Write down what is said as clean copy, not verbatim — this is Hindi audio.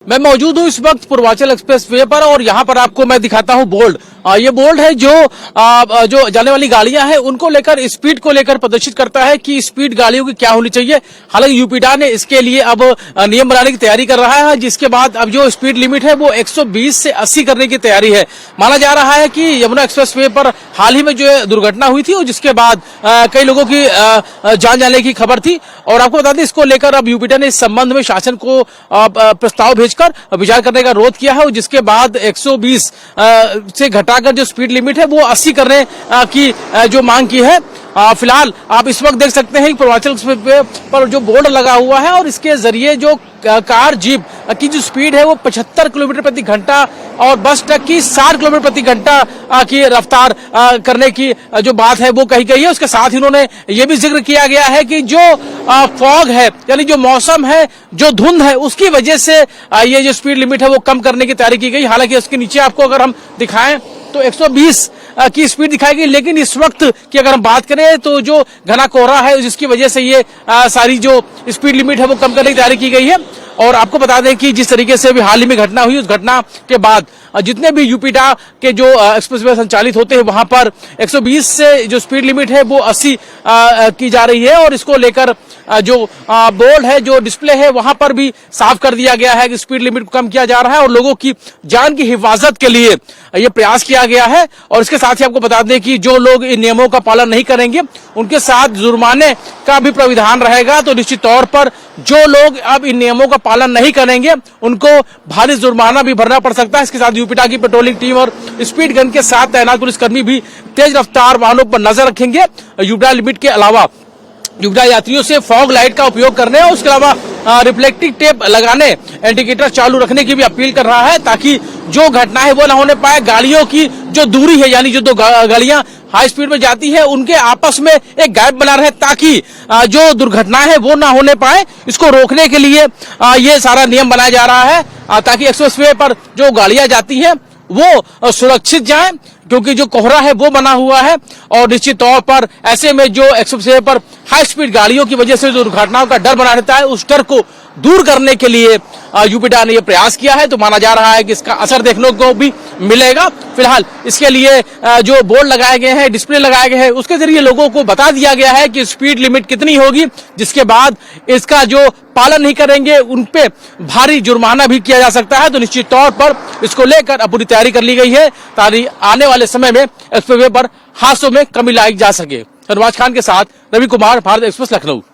मैं मौजूद हूँ इस वक्त पूर्वांचल एक्सप्रेस वे पर और यहाँ पर आपको मैं दिखाता हूँ बोर्ड। ये बोर्ड है जो जाने वाली गाड़ियां हैं उनको लेकर, स्पीड को लेकर प्रदर्शित करता है कि स्पीड गाड़ियों की क्या होनी चाहिए। हालांकि यूपीडा ने इसके लिए अब नियम बनाने की तैयारी कर रहा है, जिसके बाद अब जो स्पीड लिमिट है वो 120 से 80 करने की तैयारी है। माना जा रहा है कि यमुना एक्सप्रेस वे पर हाल ही में जो दुर्घटना हुई थी और जिसके बाद कई लोगों की जान जाने की खबर थी। और आपको बता दें, इसको लेकर अब यूपीडा ने इस संबंध में शासन को प्रस्ताव भेजकर विचार करने का अनुरोध किया है और जिसके बाद 120 से घटाकर जो स्पीड लिमिट है वो 80 करने की जो मांग की है। फिलहाल आप इस वक्त देख सकते हैं कि पूर्वांचल एक्सप्रेस पर जो बोर्ड लगा हुआ है और इसके जरिए जो कार जीप की जो स्पीड है वो 75 किलोमीटर प्रति घंटा और बस ट्रक की 60 किलोमीटर प्रति घंटा की रफ्तार करने की जो बात है वो कही गई है। उसके साथ ही उन्होंने ये भी जिक्र किया गया है कि जो फॉग है, यानी जो मौसम है, जो धुंध है, उसकी वजह से ये जो स्पीड लिमिट है वो कम करने की तैयारी की गई। हालांकि उसके नीचे आपको अगर हम दिखाएं तो 120 की स्पीड दिखाई गई, लेकिन इस वक्त की अगर हम बात करें तो जो घना कोहरा है जिसकी वजह से ये सारी जो स्पीड लिमिट है वो कम करने की तैयारी की गई है। और आपको बता दें कि जिस तरीके से अभी हाल ही में घटना हुई, उस घटना के बाद जितने भी यूपीडा के जो एक्सप्रेसवे संचालित होते हैं वहां पर 120 से जो स्पीड लिमिट है वो 80 की जा रही है। और इसको लेकर जो बोर्ड है, जो डिस्प्ले है, वहां पर भी साफ कर दिया गया है कि स्पीड लिमिट को कम किया जा रहा है और लोगों की जान की हिफाजत के लिए ये प्रयास किया गया है। और इसके साथ ही आपको बता दें कि जो लोग इन नियमों का पालन नहीं करेंगे उनके साथ जुर्माने का भी प्राविधान रहेगा। तो निश्चित तौर पर जो लोग अब इन नियमों का पालन नहीं करेंगे उनको भारी जुर्माना भी भरना पड़ सकता है। इसके साथ यूपीडा की पेट्रोलिंग टीम और स्पीड गन के साथ तैनात पुलिसकर्मी भी तेज रफ्तार वाहनों पर नजर रखेंगे। यूपीडा लिमिट के अलावा यूपीडा यात्रियों से फॉग लाइट का उपयोग करने और उसके अलावा रिफ्लेक्टिव टेप लगाने, इंडिकेटर चालू रखने की भी अपील कर रहा है, ताकि जो घटना है वो ना होने पाए। गाड़ियों की जो दूरी है, यानी जो दो गाड़ियां हाई स्पीड में जाती है उनके आपस में एक गैप बना रहे, ताकि जो दुर्घटना है वो ना होने पाए। इसको रोकने के लिए ये सारा नियम बनाया जा रहा है, ताकि एक्सप्रेसवे पर जो गाड़ियां जाती हैं वो सुरक्षित जाएं, क्योंकि जो कोहरा है वो बना हुआ है। और निश्चित तौर पर ऐसे में जो एक्सप्रेसवे पर हाई स्पीड गाड़ियों की वजह से जो दुर्घटनाओं का डर बना रहता है, उस डर को दूर करने के लिए यूपीडा ने यह प्रयास किया है। तो माना जा रहा है कि इसका असर देखने को भी मिलेगा। फिलहाल इसके लिए जो बोर्ड लगाए गए हैं, डिस्प्ले लगाए गए हैं, उसके जरिए लोगों को बता दिया गया है कि स्पीड लिमिट कितनी होगी, जिसके बाद इसका जो पालन नहीं करेंगे उन पे भारी जुर्माना भी किया जा सकता है। तो निश्चित तौर पर इसको लेकर पूरी तैयारी कर ली गई है, ताकि आने वाले समय में एक्सप्रेसवे पर हादसों में कमी लाई जा सके। धनवाज खान के साथ रवि कुमार, भारत एक्सप्रेस, लखनऊ।